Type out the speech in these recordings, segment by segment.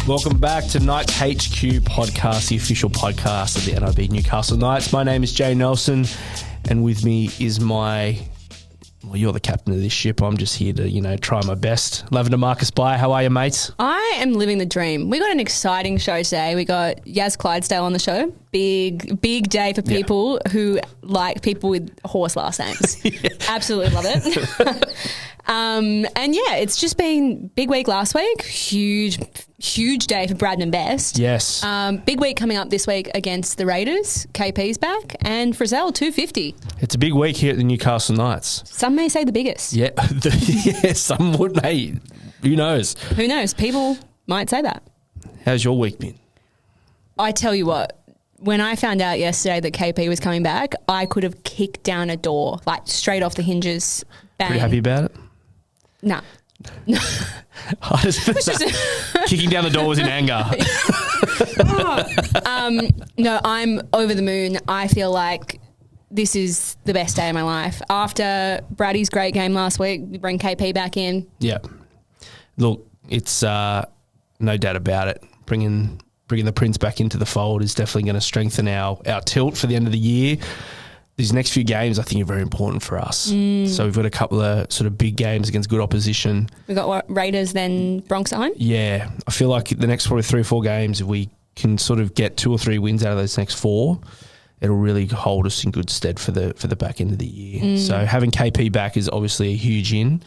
Welcome back to Knights HQ podcast, the official podcast of the NRLW Newcastle Knights. My name is Jay Nelson, and with me is you're the captain of this ship. I'm just here to, try my best. Lavender Marcus By, how are you, mate? I am living the dream. We got an exciting show today. We got Yas Clydesdale on the show. Big day for people who like people with horse last names. Absolutely love it. It's just been big week last week. Huge day for Braddon and Best. Yes. Big week coming up this week against the Raiders. KP's back. And Frizzell, 250. It's a big week here at the Newcastle Knights. Some may say the biggest. Yeah, some would, mate. Who knows? Who knows? People might say that. How's your week been? I tell you what, when I found out yesterday that KP was coming back, I could have kicked down a door, like straight off the hinges. Bang. Pretty happy about it? No. Kicking down the door was in anger. No, I'm over the moon. I feel like this is the best day of my life. After Braddy's great game last week, we bring KP back in. Yeah. Look, it's no doubt about it. Bringing the Prince back into the fold is definitely going to strengthen our tilt for the end of the year. These next few games, I think, are very important for us. So we've got a couple of sort of big games against good opposition. We've got Raiders, then Bronx at home? Yeah. I feel like the next probably 3 or 4 games, if we can sort of get 2 or 3 wins out of those next 4, it'll really hold us in good stead for the back end of the year. So having KP back is obviously a huge in.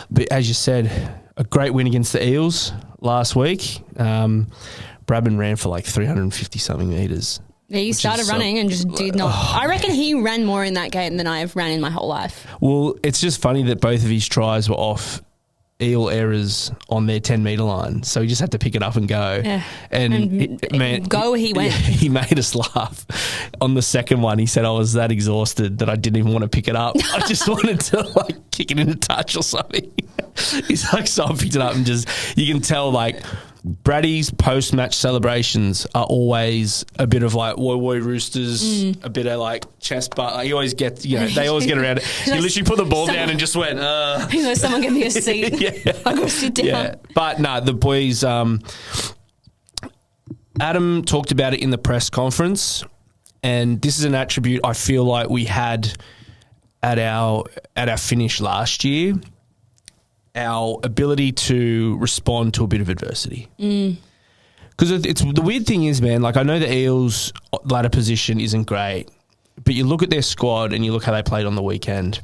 But as you said, a great win against the Eels last week. Bradman ran for like 350-something metres. Yeah, he started running and just did not. I reckon he ran more in that game than I have ran in my whole life. Well, it's just funny that both of his tries were off Eel errors on their 10-metre line. So he just had to pick it up and go. Yeah. And he went. He made us laugh. On the second one, he said, I was that exhausted that I didn't even want to pick it up. I just wanted to kick it into touch or something. He's like, so I picked it up and just, you can tell Braddy's post-match celebrations are always a bit of woy roosters, a bit of chest butt. He always gets, they always get around it. He literally put the ball down and just went, He goes, someone give me a seat. Yeah. I'll go sit down. Yeah. But no, the boys, Adam talked about it in the press conference, and this is an attribute I feel like we had at our finish last year. Our ability to respond to a bit of adversity. Because it's the weird thing is, man, I know the Eels' ladder position isn't great, but you look at their squad and you look how they played on the weekend.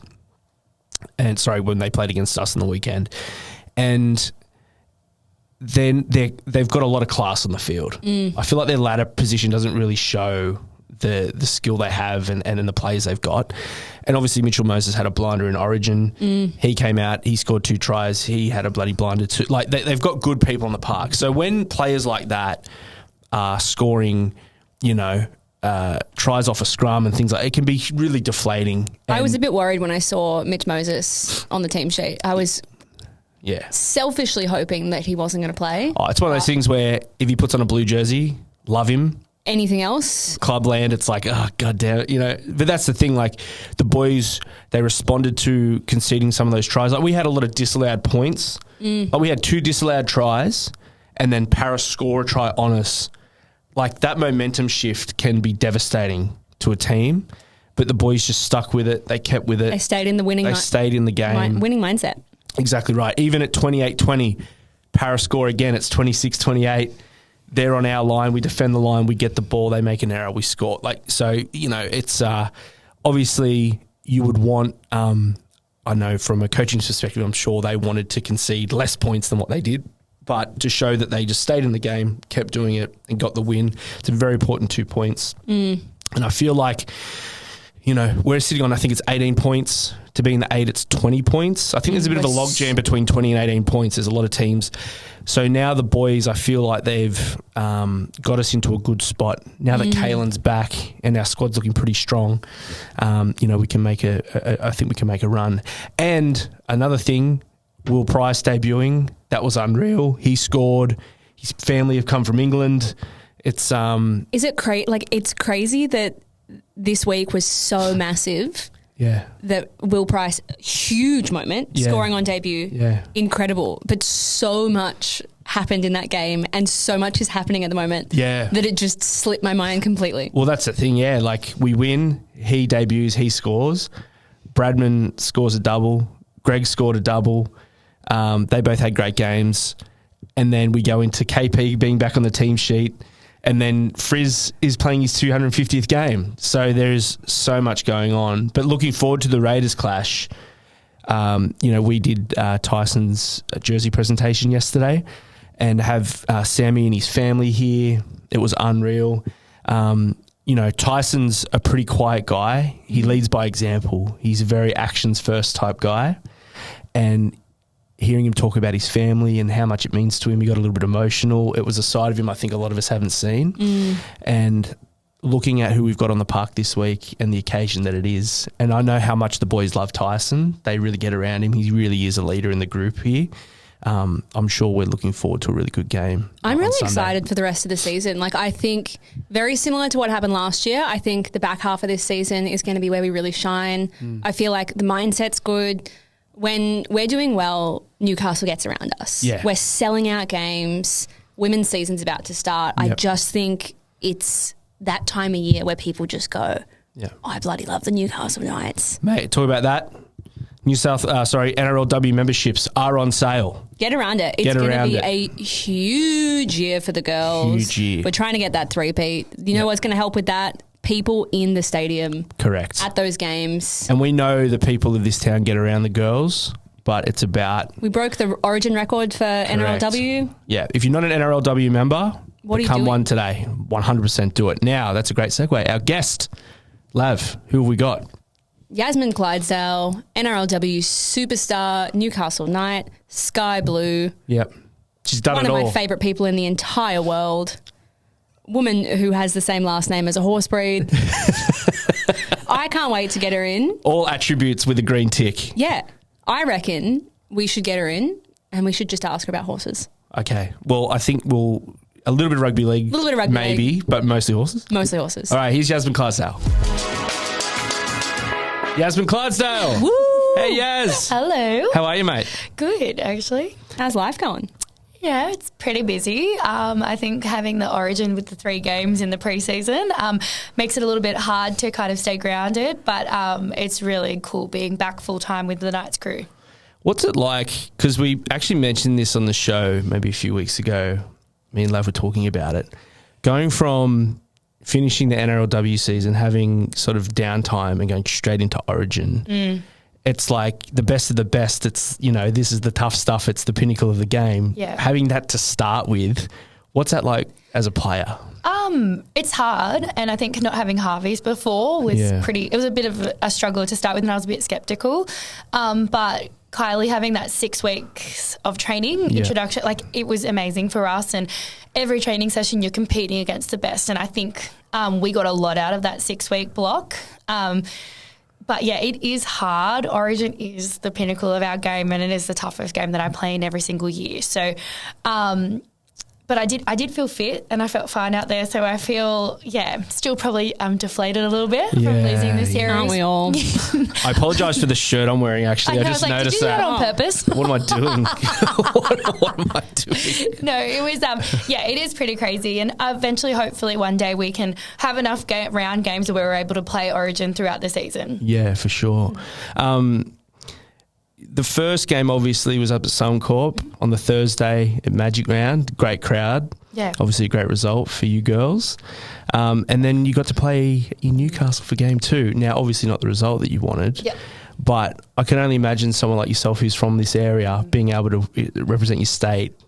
When they played against us on the weekend. And then they've got a lot of class on the field. I feel like their ladder position doesn't really show the skill they have and the players they've got. And obviously Mitchell Moses had a blinder in Origin. He came out, he scored 2 tries. He had a bloody blinder too. They've got good people on the park. So when players like that are scoring, tries off a scrum and things like that, it can be really deflating. I was a bit worried when I saw Mitch Moses on the team sheet. I was selfishly hoping that he wasn't going to play. Oh, it's one of those things where if he puts on a blue jersey, love him. Anything else? Clubland, it's like, oh, God damn it, But that's the thing, the boys, they responded to conceding some of those tries. We had a lot of disallowed points. But we had 2 disallowed tries and then Paris score a try on us. That momentum shift can be devastating to a team, but the boys just stuck with it. They kept with it. They stayed in the winning. They stayed in the game. Winning mindset. Exactly right. Even at 28-20, Paris score again. It's 26-28. They're on our line. We defend the line. We get the ball. They make an error. We score. It's obviously you would want. I know from a coaching perspective, I'm sure they wanted to concede less points than what they did, but to show that they just stayed in the game, kept doing it, and got the win. It's a very important 2 points. And I feel like, we're sitting on, I think it's 18 points. To be in the 8, it's 20 points. I think there's a bit of a logjam between 20 and 18 points. There's a lot of teams. So now the boys, I feel like they've got us into a good spot. Now that Kalen's back and our squad's looking pretty strong, we can make I think we can make a run. And another thing, Will Price debuting, that was unreal. He scored. His family have come from England. It's Is it it's crazy that this week was so massive. Yeah. That Will Price, huge moment, scoring on debut. Yeah. Incredible. But so much happened in that game, and so much is happening at the moment that it just slipped my mind completely. Well, that's the thing, yeah. Like, we win, he debuts, he scores. Bradman scores a double. Greg scored a double. They both had great games. And then we go into KP being back on the team sheet. And then Frizz is playing his 250th game. So there's so much going on. But looking forward to the Raiders clash. We did Tyson's jersey presentation yesterday and have Sammy and his family here. It was unreal. Tyson's a pretty quiet guy. He leads by example. He's a very actions first type guy. And hearing him talk about his family and how much it means to him, he got a little bit emotional. It was a side of him I think a lot of us haven't seen. And looking at who we've got on the park this week and the occasion that it is, and I know how much the boys love Tyson. They really get around him. He really is a leader in the group here. I'm sure we're looking forward to a really good game. I'm really excited for the rest of the season. Like, I think very similar to what happened last year, I think the back half of this season is going to be where we really shine. I feel like the mindset's good. When we're doing well, Newcastle gets around us. Yeah. We're selling out games. Women's season's about to start. Yep. I just think it's that time of year where people just go, I bloody love the Newcastle Knights. Mate, talk about that. NRLW memberships are on sale. Get around it. It's going to be a huge year for the girls. Huge year. We're trying to get that three-peat. You know what's going to help with that? People in the stadium. Correct. At those games. And we know the people of this town get around the girls, but it's about... We broke the origin record for NRLW. Yeah. If you're not an NRLW member, become one today. 100% do it. Now, that's a great segue. Our guest, Lav, who have we got? Yasmin Clydesdale, NRLW superstar, Newcastle Knight, Sky Blue. Yep. She's done it all. One of my favourite people in the entire world. Woman who has the same last name as a horse breed. I can't wait to get her in. All attributes with a green tick. Yeah. I reckon we should get her in and we should just ask her about horses. Okay. Well, I think a little bit of rugby league. A little bit of rugby league. Maybe, but mostly horses? Mostly horses. All right, here's Yasmin Clydesdale. Yasmin Clydesdale. Woo! Hey, Yas. Hello. How are you, mate? Good, actually. How's life going? Yeah, it's pretty busy. I think having the origin with the 3 games in the preseason makes it a little bit hard to kind of stay grounded, but it's really cool being back full-time with the Knights crew. What's it like? Because we actually mentioned this on the show maybe a few weeks ago. Me and Lav were talking about it. Going from finishing the NRLW season, having sort of downtime and going straight into origin. It's like the best of the best. It's, this is the tough stuff. It's the pinnacle of the game. Yeah. Having that to start with, what's that like as a player? It's hard, and I think not having Harvey's before was it was a bit of a struggle to start with, and I was a bit sceptical. But Kylie having that 6 weeks of training introduction, like, it was amazing for us, and every training session you're competing against the best, and I think we got a lot out of that 6-week block. But yeah, it is hard. Origin is the pinnacle of our game, and it is the toughest game that I play in every single year. So, but I did feel fit, and I felt fine out there. So I feel, still probably deflated a little bit from losing the series. Aren't we all? I apologise for the shirt I'm wearing, actually. I just noticed did you do that on purpose? What am I doing? what am I doing? No, it was, it is pretty crazy. And eventually, hopefully, one day we can have enough round games where we're able to play Origin throughout the season. Yeah, for sure. The first game obviously was up at Suncorp on the Thursday at Magic Round. Great crowd. Yeah. Obviously a great result for you girls. And then you got to play in Newcastle for game 2. Now, obviously not the result that you wanted. Yep. But I can only imagine someone like yourself who's from this area being able to represent your state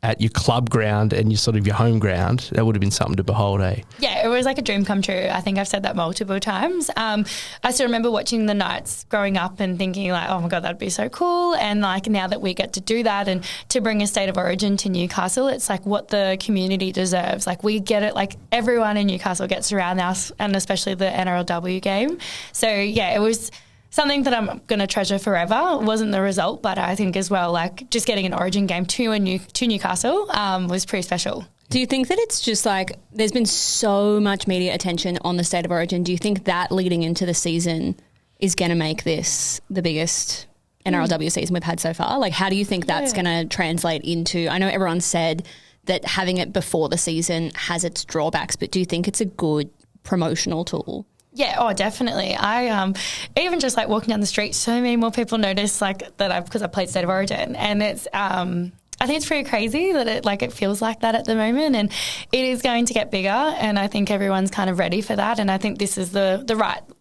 at your club ground and your sort of your home ground. That would have been something to behold, eh? Yeah, it was like a dream come true. I think I've said that multiple times. I still remember watching the Knights growing up and thinking like, oh my God, that'd be so cool. And like now that we get to do that and to bring a state of origin to Newcastle, it's like what the community deserves. Like we get it, like everyone in Newcastle gets around us, and especially the NRLW game. So yeah, it was something that I'm going to treasure forever. It wasn't the result, but I think as well, like just getting an Origin game to Newcastle was pretty special. Do you think that it's just like there's been so much media attention on the State of Origin? Do you think that leading into the season is going to make this the biggest NRLW season we've had so far? Like, how do you think that's going to translate into? I know everyone said that having it before the season has its drawbacks, but do you think it's a good promotional tool? Yeah, oh, definitely. I even just like walking down the street, so many more people notice like that because I played State of Origin, and it's I think it's pretty crazy that it feels like that at the moment, and it is going to get bigger, and I think everyone's kind of ready for that, and I think this is we're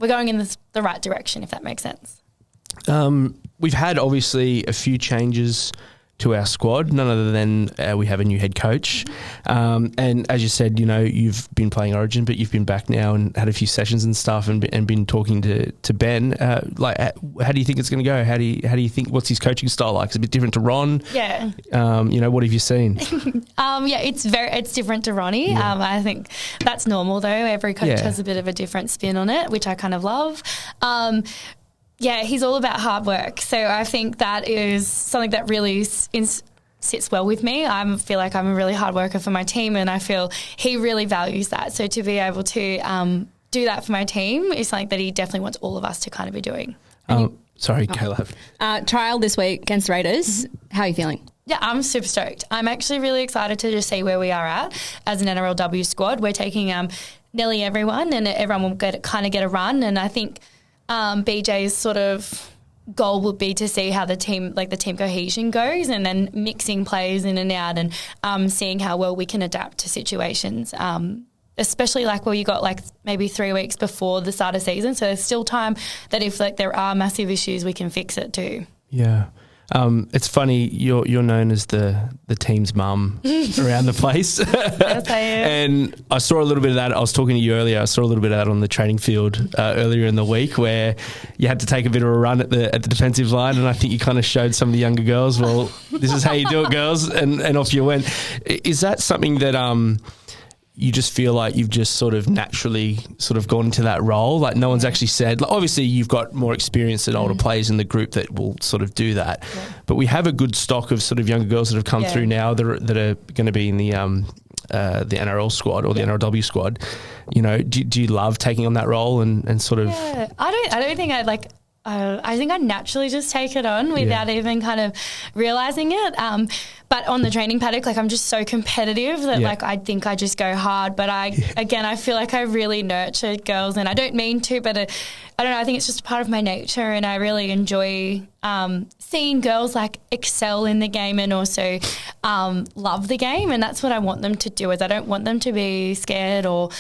going in the right direction, if that makes sense. We've had obviously a few changes to our squad, none other than we have a new head coach. And as you said, you know, you've been playing Origin, but you've been back now and had a few sessions and stuff and been talking to Ben. How do you think it's going to go? How do you think, what's his coaching style like? It's a bit different to Ron. Yeah. You know, what have you seen? Yeah, it's different to Ronnie. Yeah. I think that's normal though. Every coach has a bit of a different spin on it, which I kind of love. Yeah, he's all about hard work. So I think that is something that really sits well with me. I feel like I'm a really hard worker for my team, and I feel he really values that. So to be able to do that for my team is something that he definitely wants all of us to kind of be doing. Sorry, Caleb. Trial this week against Raiders. How are you feeling? Yeah, I'm super stoked. I'm actually really excited to just see where we are at as an NRLW squad. We're taking nearly everyone, and everyone will get a run. And I think BJ's sort of goal would be to see how the team cohesion goes, and then mixing players in and out, and seeing how well we can adapt to situations. Especially you got maybe 3 weeks before the start of season, so there's still time that if there are massive issues, we can fix it too. Yeah. It's funny, you're known as the team's mum around the place. Yes, I am. And I saw a little bit of that. I was talking to you earlier. I saw a little bit of that on the training field earlier in the week, where you had to take a bit of a run at the defensive line, and I think you kind of showed some of the younger girls, well, this is how you do it, girls, and off you went. Is that something that you just feel like you've just sort of naturally sort of gone into that role? Like no one's actually said, obviously you've got more experience than older players in the group that will sort of do that. Yeah. But we have a good stock of sort of younger girls that have come through now that are going to be in the NRL squad or the NRLW squad. You know, do you love taking on that role and sort of? Yeah, I don't think I think I naturally just take it on without even kind of realising it. But on the training paddock, I'm just so competitive that I think I just go hard. But I feel like I really nurture girls, and I don't mean to, but I don't know, I think it's just part of my nature, and I really enjoy seeing girls excel in the game and also love the game, and that's what I want them to do. Is I don't want them to be scared or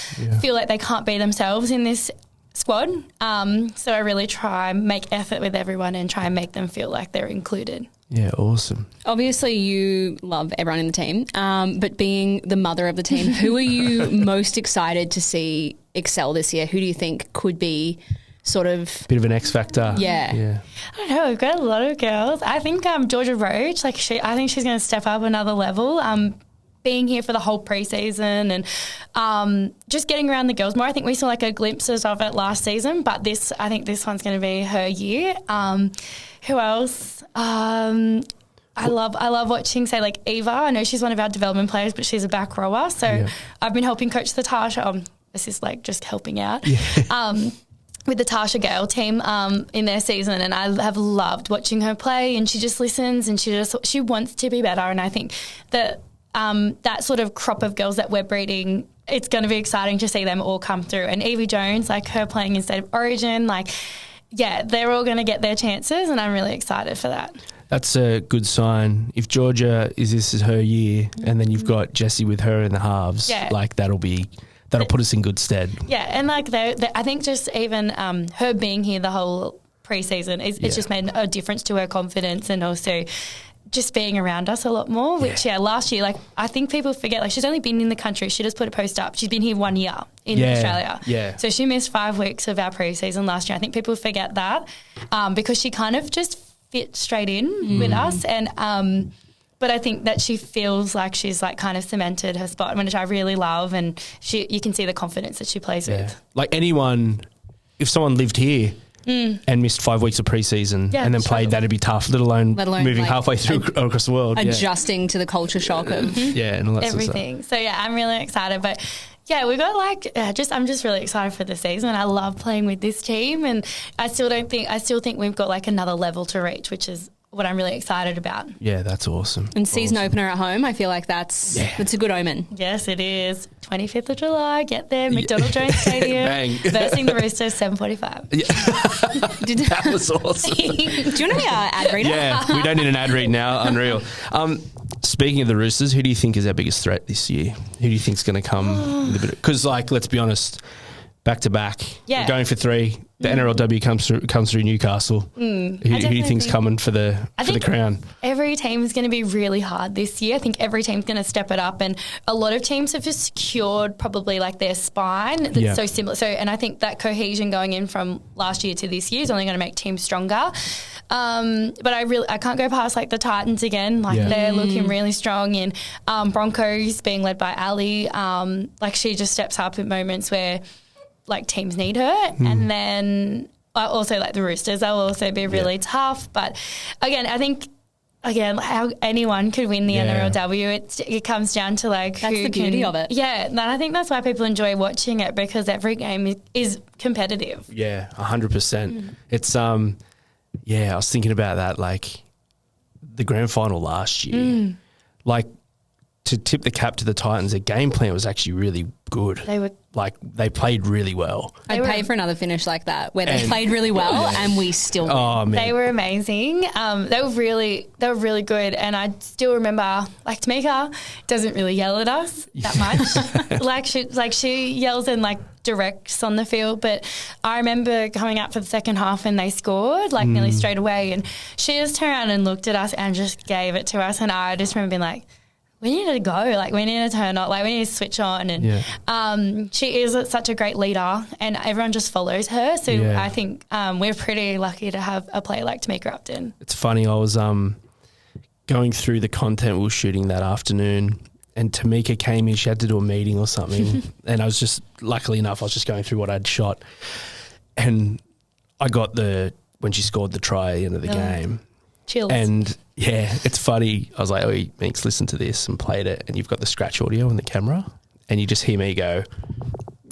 feel like they can't be themselves in this squad. So I really try and make effort with everyone and try and make them feel like they're included. Yeah, awesome. Obviously you love everyone in the team, but being the mother of the team, who are you most excited to see excel this year? Who do you think could be sort of... Bit of an X factor. Yeah. I don't know, we've got a lot of girls. I think Georgia Roach, I think she's going to step up another level. Being here for the whole preseason and just getting around the girls more. I think we saw a glimpses of it last season, but I think this one's going to be her year. Who else? I love watching, say, Eva. I know she's one of our development players, but she's a back rower. So I've been helping coach the Tasha. This is just helping out. Yeah. With the Tasha Gale team in their season, and I have loved watching her play, and she just listens and she wants to be better, and I think that that sort of crop of girls that we're breeding, it's going to be exciting to see them all come through. And Evie Jones, her playing in State of Origin, they're all going to get their chances, and I'm really excited for that. That's a good sign. If Georgia this is her year, and then you've got Jessie with her in the halves, that'll put us in good stead. Yeah, and I think just even her being here the whole preseason, it's just made a difference to her confidence, and also just being around us a lot more, which last year, I think people forget, she's only been in the country. She just put a post up. She's been here 1 year in Australia. Yeah. So she missed 5 weeks of our pre-season last year. I think people forget that because she kind of just fit straight in with us. And but I think that she feels like she's kind of cemented her spot, which I really love. And you can see the confidence that she plays with. If someone lived here and missed 5 weeks of pre-season and then played, that'd be tough, let alone moving halfway through across the world. Adjusting to the culture shock of and all that everything. Sort of stuff. So, I'm really excited. But, Yeah, we got I'm just really excited for the season. I love playing with this team, and I still think we've got like another level to reach, which is what I'm really excited about. Yeah, that's awesome. And season opener at home, I feel like that's a good omen. Yes, it is. 25th of July, get there, McDonald Jones Stadium, versing the Roosters, 7:45. Yeah. That was awesome. Do you want to be our ad reader? Yeah, we don't need an ad read now. Unreal. Speaking of the Roosters, who do you think is our biggest threat this year? Who do you think is going to come with a bit of... Because, like, let's be honest, back-to-back, we're going for 3. The NRLW comes through Newcastle. Who do you think's coming for the crown? Every team is going to be really hard this year. I think every team's going to step it up, and a lot of teams have just secured probably like their spine that's so similar. So, and I think that cohesion going in from last year to this year is only going to make teams stronger. But I can't go past like the Titans again. Like they're looking really strong, and Broncos being led by Ali. Like she just steps up at moments where like teams need her, and then also like the Roosters, they'll also be really tough. But again, I think how anyone could win the NRLW. It comes down to like that's the beauty of it. Yeah, and I think that's why people enjoy watching it, because every game is competitive. Yeah, 100%. It's I was thinking about that, like the grand final last year, like to tip the cap to the Titans. Their game plan was actually really good. They played really well. I'd pay for another finish like that, where they played really well and we still win. Oh, man. They were amazing. They were really good, and I still remember like Tamika doesn't really yell at us that much. she yells and like directs on the field, but I remember coming out for the second half and they scored like nearly straight away, and she just turned around and looked at us and just gave it to us, and I just remember being like, we need to go, like we need to turn up, like we need to switch on. And she is such a great leader, and everyone just follows her. So I think we're pretty lucky to have a player like Tamika Upton. It's funny, I was going through the content we were shooting that afternoon, and Tamika came in, she had to do a meeting or something, and I was just, luckily enough, I was just going through what I'd shot, and I got when she scored the try at the end of the game. Chills. And it's funny. I was like, "Oh, Minx, listen to this," and played it. And you've got the scratch audio on the camera, and you just hear me go,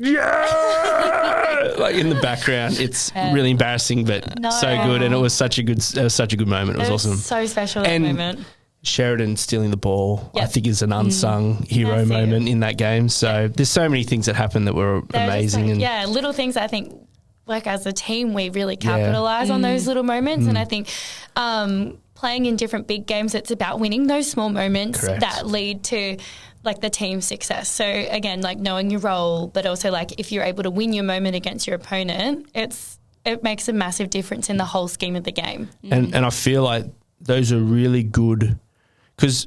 "Yeah!" like in the background. It's really embarrassing, but so good. And it was such a good moment. It was awesome. So special that moment. Sheridan stealing the ball, I think, is an unsung hero moment in that game. So there's so many things that happened that were amazing. Little things I think, like as a team, we really capitalise on those little moments. And I think playing in different big games, it's about winning those small moments that lead to like the team's success. So again, like knowing your role, but also like if you're able to win your moment against your opponent, it makes a massive difference in the whole scheme of the game. And I feel like those are really good, because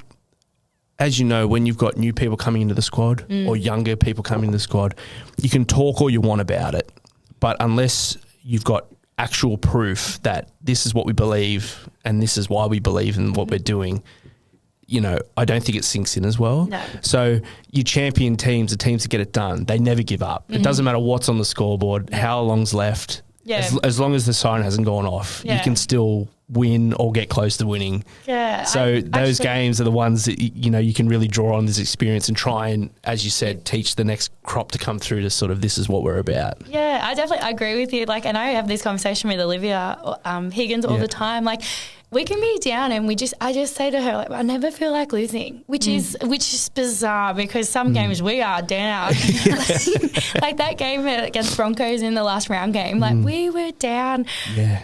as you know, when you've got new people coming into the squad or younger people coming into the squad, you can talk all you want about it, but unless you've got actual proof that this is what we believe and this is why we believe in what we're doing, I don't think it sinks in as well. No. So you champion teams, the teams that get it done, they never give up. It doesn't matter what's on the scoreboard, how long's left. Yeah. As long as the siren hasn't gone off, you can still win or get close to winning. Yeah. So those games are the ones that, you can really draw on this experience and try and, as you said, teach the next crop to come through to sort of, this is what we're about. Yeah, I agree with you. Like, and I have this conversation with Olivia Higgins all the time. Like, we can be down and I just say to her, like, I never feel like losing, which is bizarre, because some games we are down. Like that game against Broncos in the last round game, like we were down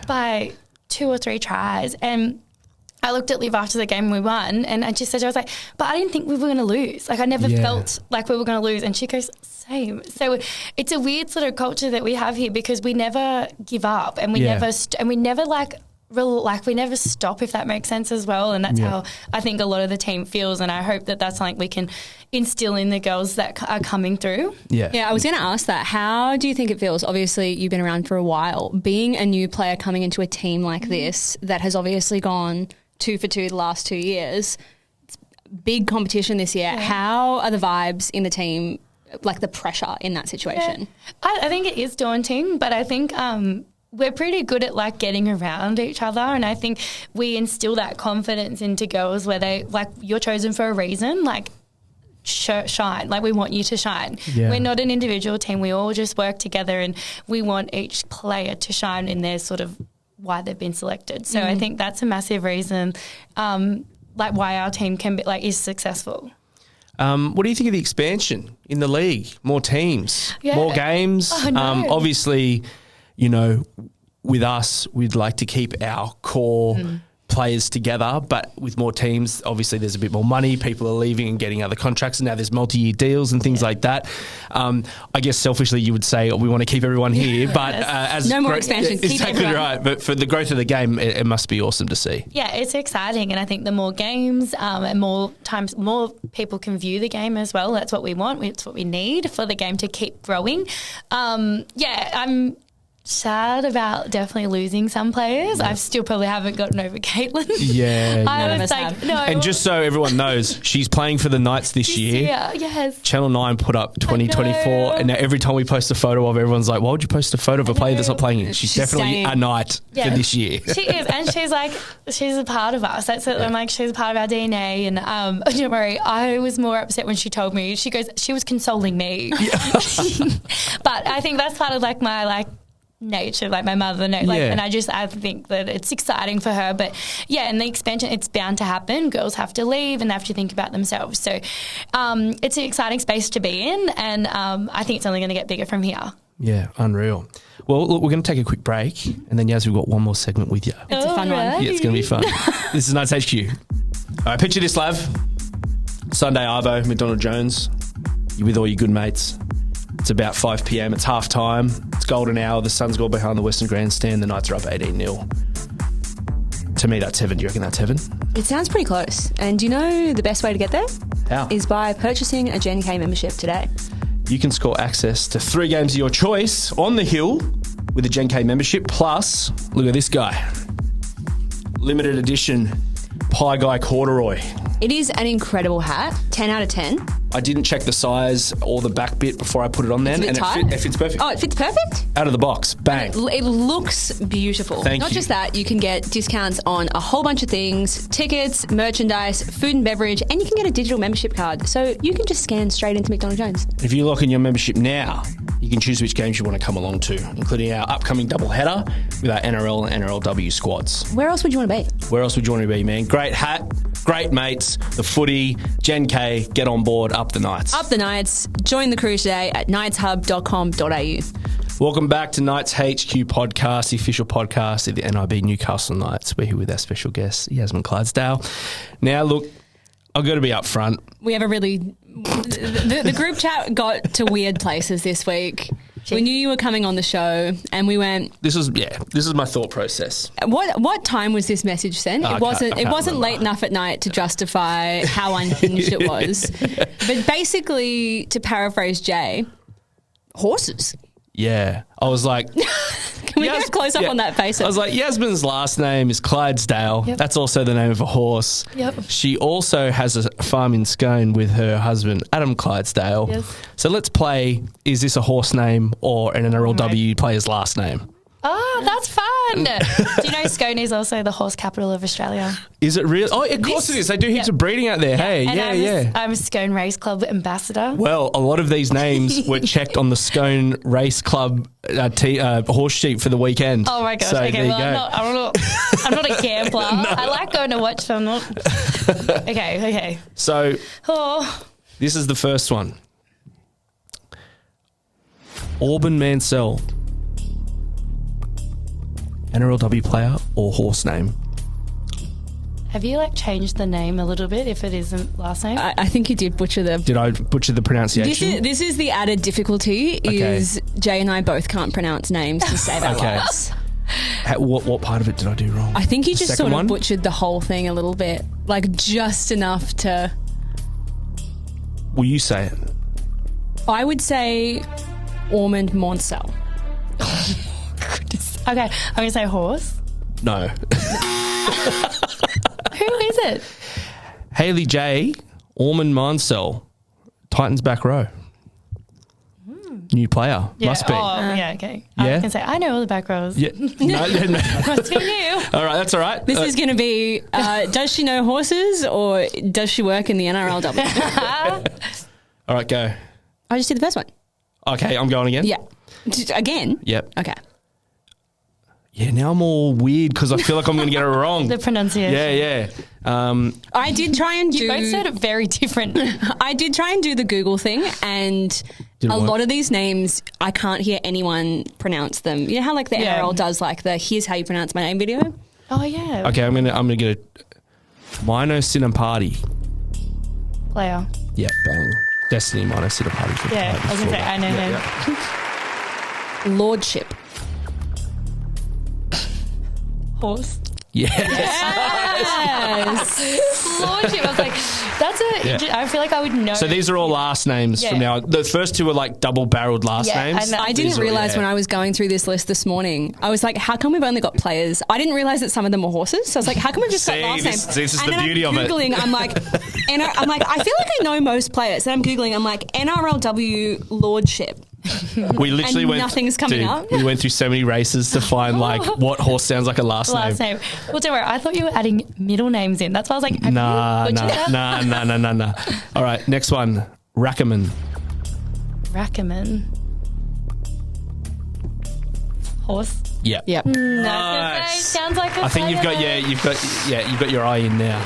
by 2 or 3 tries, and I looked at Liv after the game and we won, and I just said, I was like, but I didn't think we were going to lose. Like I never felt like we were going to lose. And she goes, same. So it's a weird sort of culture that we have here, because we never give up, and we never we never stop, if that makes sense as well. And that's how I think a lot of the team feels, and I hope that that's something we can instill in the girls that are coming through. Yeah, I was going to ask that. How do you think it feels? Obviously, you've been around for a while. Being a new player coming into a team like this that has obviously gone 2 for 2 the last 2 years, it's big competition this year. How are the vibes in the team, like the pressure in that situation? I think it is daunting, but I think we're pretty good at like getting around each other, and I think we instill that confidence into girls where they like, you're chosen for a reason. Like shine. Like, we want you to shine. Yeah. We're not an individual team. We all just work together, and we want each player to shine in their sort of why they've been selected. So I think that's a massive reason, like, why our team can be, like, is successful. What do you think of the expansion in the league? More teams, more games. Oh, no. Obviously, you know, with us, we'd like to keep our core players together, but with more teams, obviously there's a bit more money. People are leaving and getting other contracts, and now there's multi-year deals and things like that. I guess selfishly you would say, we want to keep everyone here, but as no more expansion. Keep exactly everyone. right. But for the growth of the game, it must be awesome to see. Yeah, it's exciting, and I think the more games and more times, more people can view the game as well. That's what we want. It's what we need for the game to keep growing. I'm sad about definitely losing some players. I still probably haven't gotten over Caitlin. Yeah. I of was us like, have. no. And just so everyone knows, she's playing for the Knights this year. Yeah, yes. Channel 9 put up 2024, and now every time we post a photo of, everyone's like, why would you post a photo of a player that's not playing it? She's definitely staying. a Knight for this year. She is, and she's like, she's a part of us. That's it. I'm like, she's a part of our DNA. And don't worry, I was more upset when she told me. She goes, she was consoling me. But I think that's part of like my nature, like my mother, and I think that it's exciting for her. But yeah, in the expansion, it's bound to happen. Girls have to leave and they have to think about themselves. So it's an exciting space to be in, and I think it's only going to get bigger from here. Yeah, unreal. Well, look, we're going to take a quick break, and then Yaz, we've got one more segment with you. It's a fun one. Yeah, it's going to be fun. This is Knights HQ. All right, picture this, Lav. Sunday Arvo, McDonald Jones. You're with all your good mates. It's about 5 p.m. It's half time. It's golden hour. The sun's gone behind the Western Grandstand. The Knights are up 18-0. To me, that's heaven. Do you reckon that's heaven? It sounds pretty close. And do you know the best way to get there? How? Is by purchasing a Gen K membership today. You can score access to 3 games of your choice on the hill with a Gen K membership. Plus, look at this guy. Limited edition Pie Guy Corduroy. It is an incredible hat. 10 out of 10. I didn't check the size or the back bit before I put it on there, It's a bit and tight. it fits perfect. Oh, it fits perfect? Out of the box, bang. It looks beautiful. Thank Not you. just that, you can get discounts on a whole bunch of things, tickets, merchandise, food and beverage, and you can get a digital membership card. So you can just scan straight into McDonald Jones. If you lock in your membership now, you can choose which games you want to come along to, including our upcoming doubleheader with our NRL and NRLW squads. Where else would you want to be? Where else would you want to be, man? Great hat, great mates, the footy, Gen K, get on board, up the Knights. Up the Knights. Join the crew today at knightshub.com.au. Welcome back to Knights HQ podcast, the official podcast of the NIB Newcastle Knights. We're here with our special guest, Yasmin Clydesdale. Now, look, I've got to be upfront. We have a really... The group chat got to weird places this week. We knew you were coming on the show, and we went... This is my thought process. What time was this message sent? I It wasn't remember. late enough at night to justify how unhinged it was. But basically, to paraphrase Jay, horses. Yeah. I was like... Can we get a close up on that face? I was like, Yasmin's last name is Clydesdale. Yep. That's also the name of a horse. Yep. She also has a farm in Scone with her husband, Adam Clydesdale. Yes. So let's play, is this a horse name or an NRLW player's last name? Oh, that's fun. Do you know Scone is also the horse capital of Australia? Is it real? Oh, of course it is. They do heaps of breeding out there. Hey, And I'm a Scone Race Club ambassador. Well, a lot of these names were checked on the Scone Race Club horse sheet for the weekend. Oh my gosh! So Okay, there you well, go. I'm not a gambler. I like going to watch them. Okay. So Oh, this is the first one. Auburn Mansell. NRLW player or horse name? have you changed the name a little bit if it isn't last name? I think you did butcher the... Did I butcher the pronunciation? This is the added difficulty is Jay and I both can't pronounce names to save our lives. What part of it did I do wrong? I think you just Second sort of one? butchered the whole thing a little bit. Just enough to... Will you say it? I would say Ormond Monsell. Okay, I'm going to say horse. No. Who is it? Hayley J. Ormond Mansell, Titans back row. New player. Yeah. Must be. Oh, yeah, okay. I Yeah? was going to say, I know all the back rows. Yeah. No. Must be you. All right, that's all right. This is going to be, does she know horses or does she work in the NRLW? All right, go. I just did the first one. Okay, I'm going again? Yeah. Again? Yep. Okay. Yeah, now I'm all weird because I feel like I'm going to get it wrong. The pronunciation. Yeah. I did try and do... You both said it very different. I did try and do the Google thing, and a lot of these names, I can't hear anyone pronounce them. You know how like the NRL does like the "here's how you pronounce my name" video? Oh, yeah. Okay, I'm gonna get a Mino Sinapati. Player. Yeah, bang. Destiny Mino Sinapati. Yeah, I was going to say, I know him. Lordship. Horse. Yes. Lordship. I was like, I feel like I would know. So these are all last names from now. The first two are like double-barreled last names. I didn't realise when I was going through this list this morning, I was like, how come we've only got players? I didn't realise that some of them were horses. So I was like, how come we've just got last names? This is the beauty of it. Googling, I'm like, I feel like I know most players. And I'm Googling, I'm like, NRLW Lordship. We literally nothing's coming up. We went through so many races to find like what horse sounds like a last name. Well, don't worry. I thought you were adding middle names in. That's why I was like, nah. All right, next one. Rackerman. Horse. Yep. Nice. Sounds like a I think you've got your eye in now.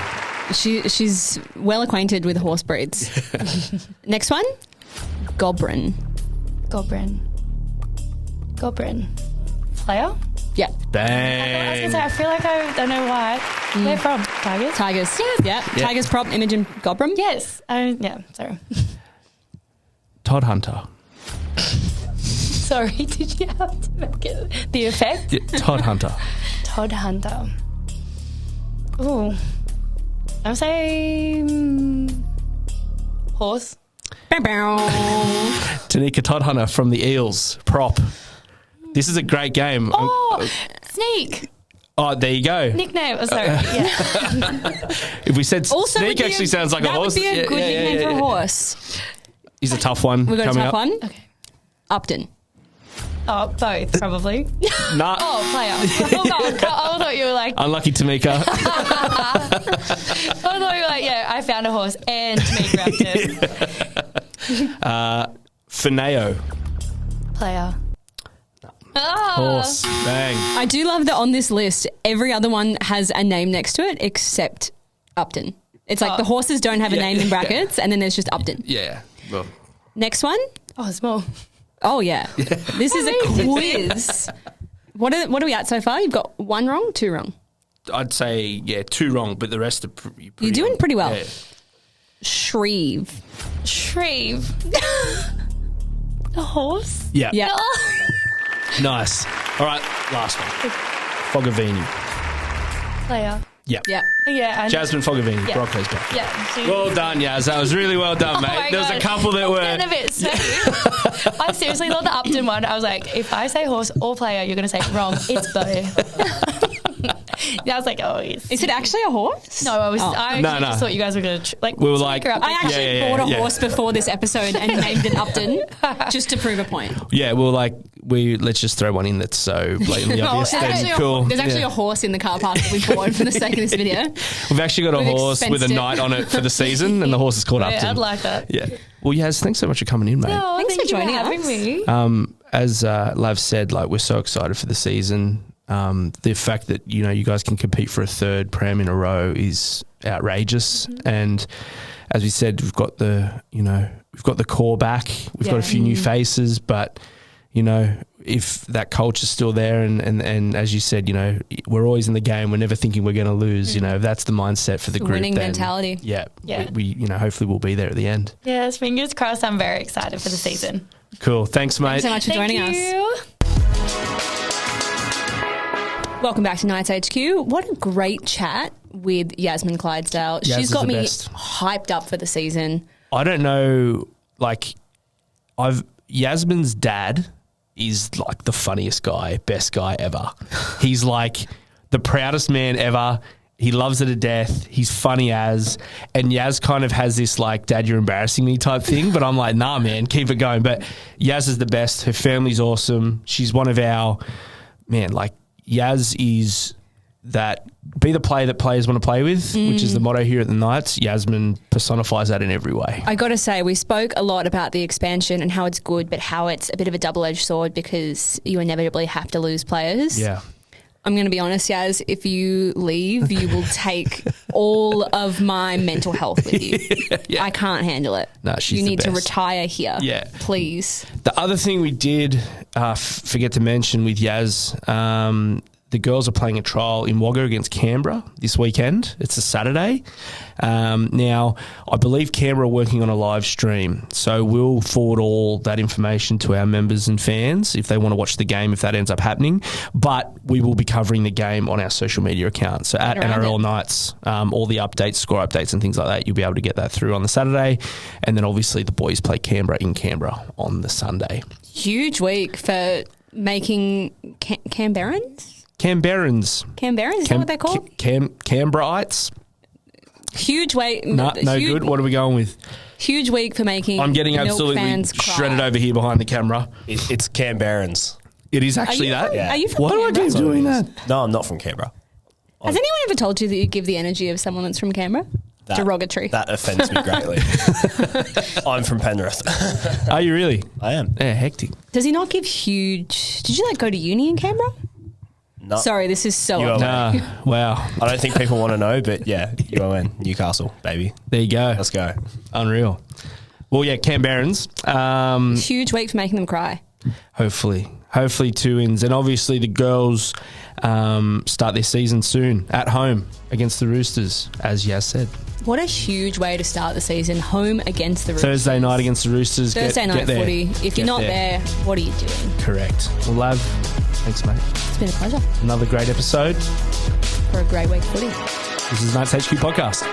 She's well acquainted with horse breeds. Next one. Gobrin. Player? Yeah. Bang. I feel like I don't know why. Where from? Tigers? Yes. Yeah. Tigers prop, Imogen Gobram. Yes. Sorry. Todd Hunter. Sorry, did you have to make it the effect? Yeah, Todd Hunter. Ooh. I'm saying horse. Tanika Todd Hunter from the Eels. Prop. This is a great game. Sneak. Oh, there you go. Nickname. Oh, sorry. Yeah. If we said Sneak actually sounds like a horse. That would be a good nickname for a horse. He's a tough one. We've got a tough up. one. Okay. Upton. Oh, both, probably. Nah. Oh, player. I thought you were like... Unlucky Tamika. I thought you were like, I found a horse and Tamika Upton. Fineo. Player. Horse. Bang. I do love that on this list, every other one has a name next to it except Upton. It's like the horses don't have a name in brackets and then there's just Upton. Yeah. Well. Next one. Oh, small. Oh, yeah. This is a quiz. What are we at so far? You've got 1 wrong, 2 wrong? I'd say, 2 wrong, but the rest are You're doing pretty well. Yeah. Shreve. A horse? Yeah. Yeah. Nice. All right, last one. Fogavini. Player. Yep. Yeah. Yeah. Jasmine Fogavini. Yeah. Broncos back. Yeah. Well done, Yaz. That was really well done, mate. There was a couple that were... a bit smooth. I seriously thought the Upton one, I was like, if I say horse or player, you're going to say wrong. It's both. I was like, oh, yes. Is it actually a horse? No, I just thought you guys were going to... we were like... I actually bought a horse before this episode and named it Upton just to prove a point. Yeah, we were like, let's just throw one in that's so blatantly obvious. There's actually a horse in the car park that we bought for the sake of this video. We've actually got a horse with a knight on it for the season, and the horse is called Upton. Yeah, I'd like that. Yeah. Well, Yaz, thanks so much for coming in, mate. No, thanks for joining us. Having me. As Lav said, like, we're so excited for the season. The fact that, you guys can compete for a 3rd Prem in a row is outrageous. Mm-hmm. And as we said, we've got the core back. We've got a few new faces, but, if that culture's still there and as you said, we're always in the game. We're never thinking we're going to lose. If that's the mindset for the group. Winning mentality. Yeah. We hopefully we'll be there at the end. Yes, fingers crossed. I'm very excited for the season. Cool. Thanks, mate. Thanks so much for joining us. Welcome back to Knights HQ. What a great chat with Yasmin Clydesdale. She's got me hyped up for the season. I don't know, Yasmin's dad is like the funniest guy, best guy ever. He's like the proudest man ever. He loves her to death. He's funny as. And Yaz kind of has this like, Dad, you're embarrassing me type thing. But I'm like, nah, man, keep it going. But Yaz is the best. Her family's awesome. She's one of our, Yaz is that be the player that players want to play with, which is the motto here at the Knights. Yasmin personifies that in every way. I got to say, we spoke a lot about the expansion and how it's good, but how it's a bit of a double-edged sword because you inevitably have to lose players. Yeah. I'm going to be honest, Yaz, if you leave, you will take all of my mental health with you. Yeah. I can't handle it. No, she's You the need to best. retire here. Yeah. Please. The other thing we did forget to mention with Yaz, the girls are playing a trial in Wagga against Canberra this weekend. It's a Saturday. Now, I believe Canberra are working on a live stream, so we'll forward all that information to our members and fans if they want to watch the game, if that ends up happening. But we will be covering the game on our social media account. So at NRL Knights, all the updates, score updates and things like that, you'll be able to get that through on the Saturday. And then obviously the boys play Canberra in Canberra on the Sunday. Huge week for making Canberrans? Canberrans. Canberrans, is that what they're called? Canberraites. Huge week. No good. What are we going with? Huge week for making I'm getting Milk absolutely fans cry. shredded over here behind the camera. It's Canberrans. It is actually Are you that? from- Yeah. Are you from Why do I Canberra? keep doing that? No, I'm not from Canberra. Has anyone ever told you that you give the energy of someone that's from Canberra? Derogatory. That offends me greatly. I'm from Penrith. Are you really? I am. Yeah, hectic. Does he not give huge... Did you go to uni in Canberra? No. Sorry, this is so... You are- Nah, wow. I don't think people want to know, but yeah, UON, Newcastle, baby. There you go. Let's go. Unreal. Well, yeah, Canberrans. Huge week for making them cry. Hopefully 2 wins. And obviously the girls start their season soon at home against the Roosters, as Yaz said. What a huge way to start the season. Home against the Roosters. Thursday night against the Roosters. Thursday night there. footy. If you're not there, what are you doing? Correct. Well, Lav, thanks, mate. It's been a pleasure. Another great episode. For a great week of footy. This is Knights HQ Podcast.